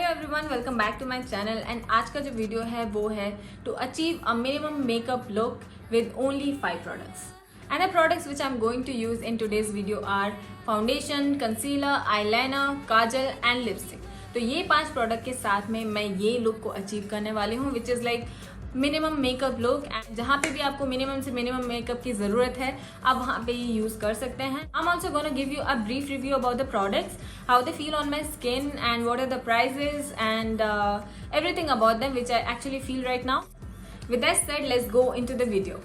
Hello everyone, welcome back to my channel. And आज का जो वीडियो है वो है to achieve a minimum makeup look with only 5 products. And the products which I am going to use in today's video are foundation, concealer, eyeliner, kajal and lipstick. तो ये 5 product के साथ में मैं ये लुक को अचीव करने वाली हूँ, which is like minimum makeup look. And जहाँ पे भी आपको मिनिमम से मिनिमम मेकअप की जरूरत है आप वहाँ पे ये यूज कर सकते हैं। I am also gonna give you a brief review about the products, how they feel on my skin and what are the prices and everything about them which I actually feel right now. With that said, let's go into the video.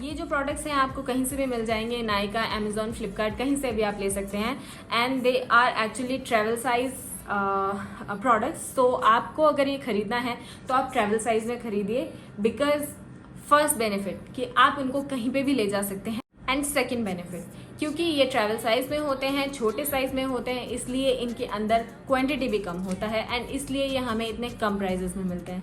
ये जो products हैं आपको कहीं से भी मिल जाएंगे, Nykaa, Amazon, Flipkart, कहीं से भी आप ले सकते हैं। And they are actually travel size products. तो आपको अगर ये खरीदना है तो आप ट्रेवल साइज में खरीदिए, बिकॉज फर्स्ट बेनिफिट कि आप इनको कहीं पे भी ले जा सकते हैं, एंड सेकंड बेनिफिट क्योंकि ये ट्रैवल साइज में होते हैं, छोटे साइज में होते हैं, इसलिए इनके अंदर क्वांटिटी भी कम होता है एंड इसलिए ये हमें इतने कम प्राइजेस में मिलते हैं।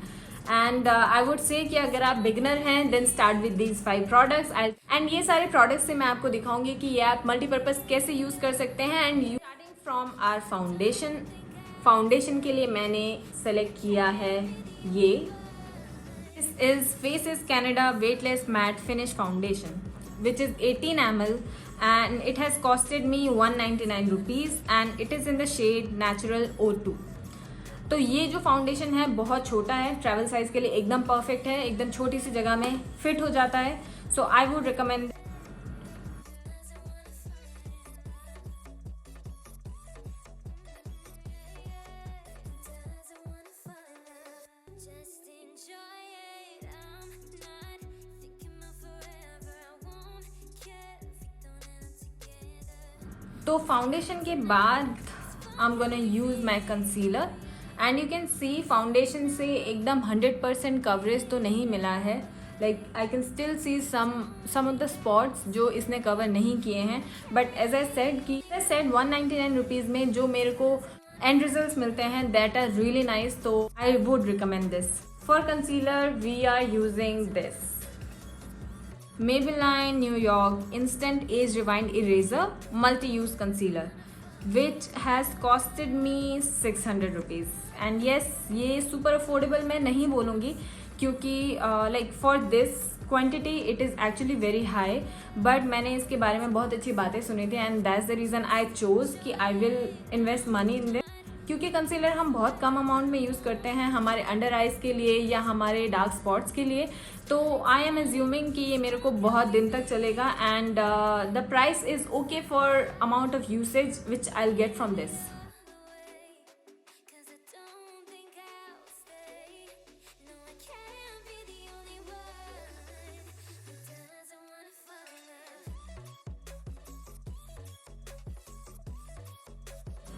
एंड आई वुड से कि अगर आप बिगनर हैं then start with these 5 products. And ये सारे प्रोडक्ट्स से मैं आपको दिखाऊंगी कि ये आप मल्टीपर्पज कैसे यूज कर सकते हैं। And starting from our foundation के लिए मैंने सेलेक्ट किया है ये, this is Faces Canada weightless matte finish foundation which is 18 ml and it has costed me 199 rupees and it is in the shade natural O2। तो ये जो foundation है बहुत छोटा है, ट्रैवल साइज के लिए एकदम परफेक्ट है, एकदम छोटी सी जगह में फिट हो जाता है। So I would recommend. तो फाउंडेशन के बाद I am gonna use my concealer and you can see foundation से एकदम 100% कवरेज तो नहीं मिला है। Like I can still see some of the spots जो इसने कवर नहीं किए हैं, but as I said 199 rupees में जो मेरे को एंड रिजल्ट्स मिलते हैं दैट आर रियली नाइस। तो I would recommend this. For concealer we are using this Maybelline New York Instant Age Rewind Eraser Multi-Use Concealer which has costed me 600 rupees and yes, ये super affordable मैं नहीं बोलूँगी क्योंकि like for this quantity it is actually very high, but मैंने इसके बारे में बहुत अच्छी बातें सुनी थी and that's the reason I chose कि I will invest money in this। क्योंकि कंसीलर हम बहुत कम अमाउंट में यूज़ करते हैं हमारे अंडर आइज के लिए या हमारे डार्क स्पॉट्स के लिए, तो आई एम एज्यूमिंग कि ये मेरे को बहुत दिन तक चलेगा and the price is okay for amount of usage which I will get from this.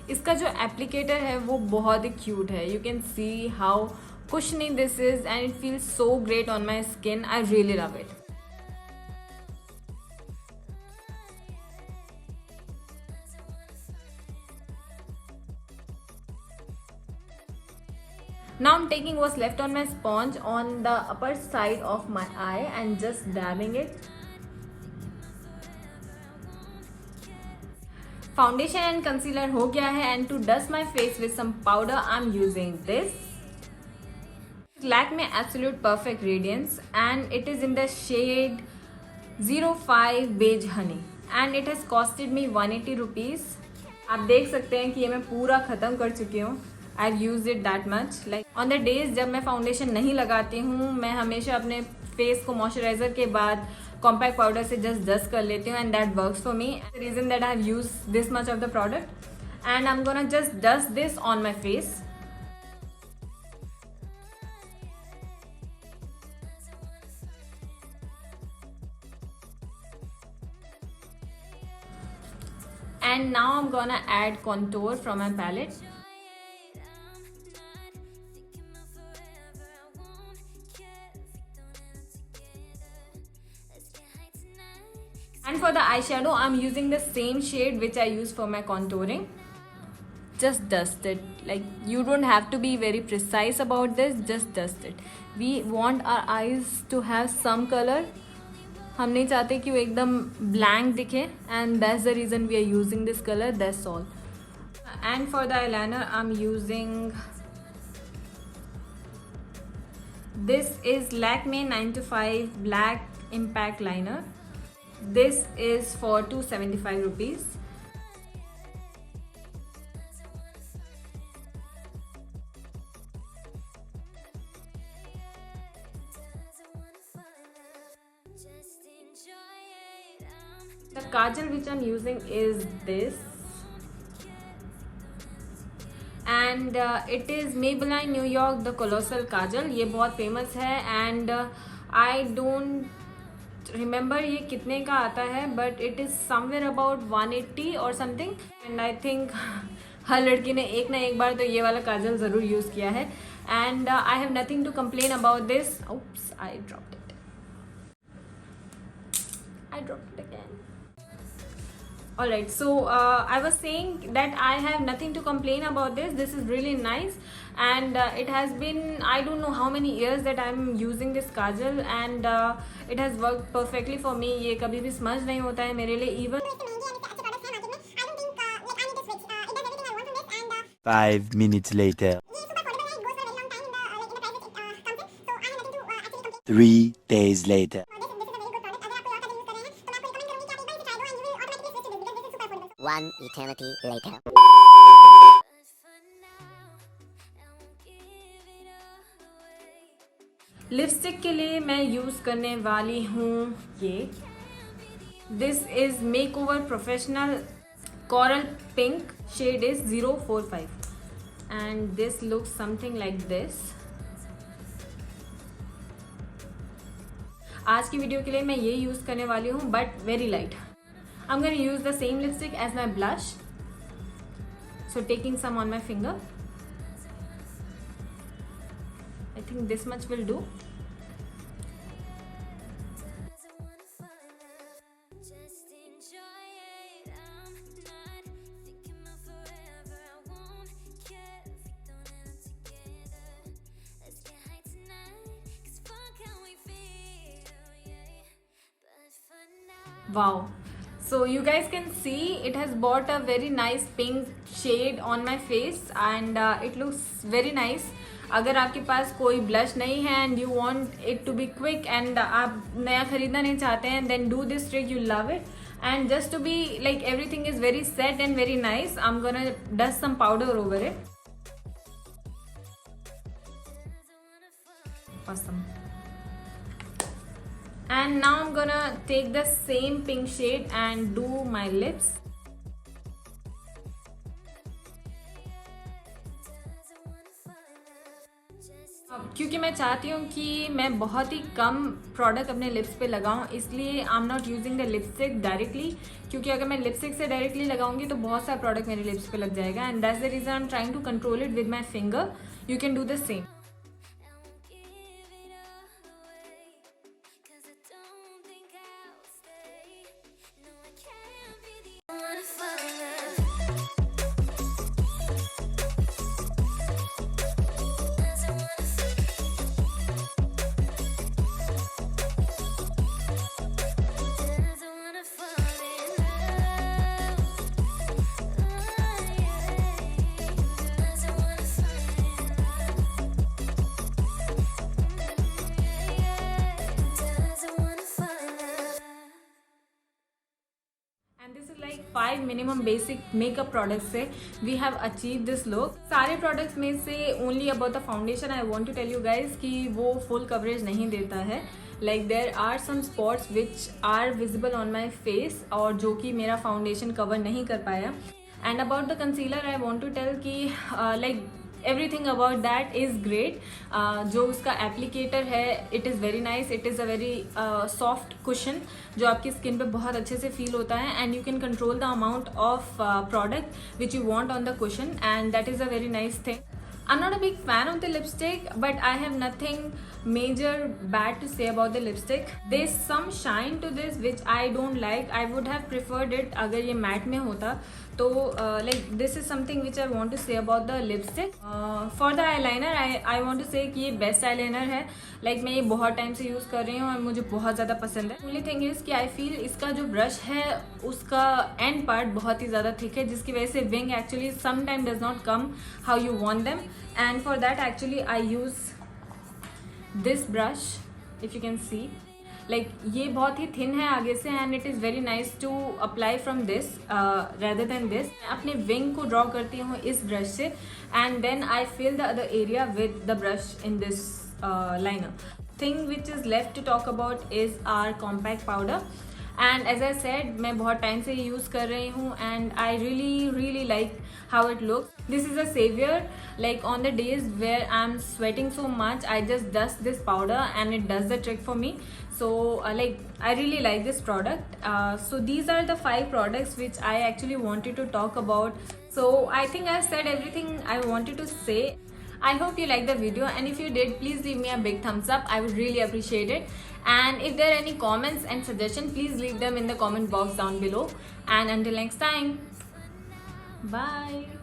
इसका जो एप्लीकेटर है वो बहुत ही क्यूट है। You can see how कुशनी this is and it feels so great on my skin. I really love it. Now I'm taking what's left on my sponge on the upper side of my eye and just dabbing it. Foundation and concealer हो गया है and to dust my face with some powder I am using this Lakme absolute perfect radiance and it is in the shade 05 beige honey and it has costed me 180 rupees. आप देख सकते हैं कि ये मैं पूरा खत्म कर चुकी हूँ। I have used it that much. Like on the days जब मैं फाउंडेशन नहीं लगाती हूँ मैं हमेशा अपने फेस को मॉइस्चराइजर के बाद कॉम्पैक्ट पाउडर से जस्ट डस्ट कर लेती हूँ and that works for me. The reason that I have use this much of the product and I am gonna just dust this on my face. And now I'm gonna add contour from my palette. And for the eyeshadow I'm using the same shade which I use for my contouring. Just dust it. Like you don't have to be very precise about this, just dust it. We want our eyes to have some color. हम नहीं चाहते कि वो एकदम blank दिखे and that's the reason we are using this colour, that's all. And for the eyeliner I'm using this is Lakme 9 to 5 black impact liner. This is for 275 rupees. The kajal which I'm using is this, and it is Maybelline New York the Colossal Kajal. ये बहुत famous है and I don't remember ये कितने का आता है, but it is somewhere about 180 or something, and I think हर लड़की ने एक ना एक बार तो ये वाला काजल ज़रूर यूज़ किया है. And I have nothing to complain about this. Oops, I dropped it. I dropped it again. Alright, so I was saying that I have nothing to complain about this. This is really nice, and it has been, I don't know how many years that I'm using this kajal, and it has worked perfectly for me. ये कभी भी smudge नहीं होता है मेरे लिए. Even 5 minutes later. 3 days later. One eternity later. Lipstick के लिए मैं यूज़ करने वाली हूँ ये. This is makeover professional coral pink. Shade is 045 and this looks something like this. आज की वीडियो के लिए मैं ये यूज़ करने वाली हूँ, but very light. I'm going to use the same lipstick as my blush. So taking some on my finger. I think this much will do. Wow. So you guys can see it has brought a very nice pink shade on my face, and it looks very nice. अगर आपके पास कोई blush नहीं है and you want it to be quick and आप नया खरीदना नहीं चाहते हैं, then do this trick, you love it. And just to be like everything is very set and very nice, I'm gonna dust some powder over it. Awesome. And now I'm gonna take the same pink shade and do my lips. क्योंकि मैं चाहती हूँ कि मैं बहुत ही कम product अपने lips पे लगाऊँ, इसलिए I am not using the lipstick directly. क्योंकि अगर मैं लिपस्टिक से डायरेक्टली लगाऊंगी तो बहुत सारा प्रोडक्ट मेरे लिप्स पे लग जाएगा, and that's the reason I am trying to control it with my finger. You can do the same. And this is like 5 minimum basic makeup products से we have achieved this look. सारे products में से only about the foundation I want to tell you guys कि वो full coverage नहीं देता है. Like there are some spots which are visible on my face और जो कि मेरा foundation cover नहीं कर पाया. And about the concealer I want to tell कि like everything about that is great. जो उसका एप्लीकेटर है it is very nice. It is a very soft cushion जो आपकी स्किन पे बहुत अच्छे से फील होता है, and you can control the amount of product which you want on the cushion, and that is a very nice thing. I'm not a big fan of the lipstick, but I have nothing major bad to say about the lipstick. There's some shine to this which I don't like. I would have preferred it अगर ये matte में होता तो like this is something which I want to say about the lipstick. For the eyeliner I want to say कि ये best eyeliner है. Like मैं ये बहुत टाइम से यूज़ कर रही हूँ और मुझे बहुत ज़्यादा पसंद है. Only thing is कि I feel इसका जो ब्रश है उसका end part बहुत ही ज़्यादा थिक है, जिसकी वजह से wing actually sometime does not come how you want them. And for that actually I use this brush, if you can see. Like ये बहुत ही thin है आगे से and it is very nice to apply from this rather than this. मैं अपने wing को draw करती हूँ इस brush से and then I fill the other area with the brush in this liner. Thing which is left to talk about is our compact powder. And as I said, मैं बहुत time से use कर रही हूँ and I really like how it looks. This is a savior. Like on the days where I'm sweating so much, I just dust this powder and it does the trick for me. So like I really like this product. So these are the 5 products which I actually wanted to talk about. So I think I've said everything I wanted to say. I hope you liked the video, and if you did, please leave me a big thumbs up. I would really appreciate it. And if there are any comments and suggestions, please leave them in the comment box down below. And until next time, bye.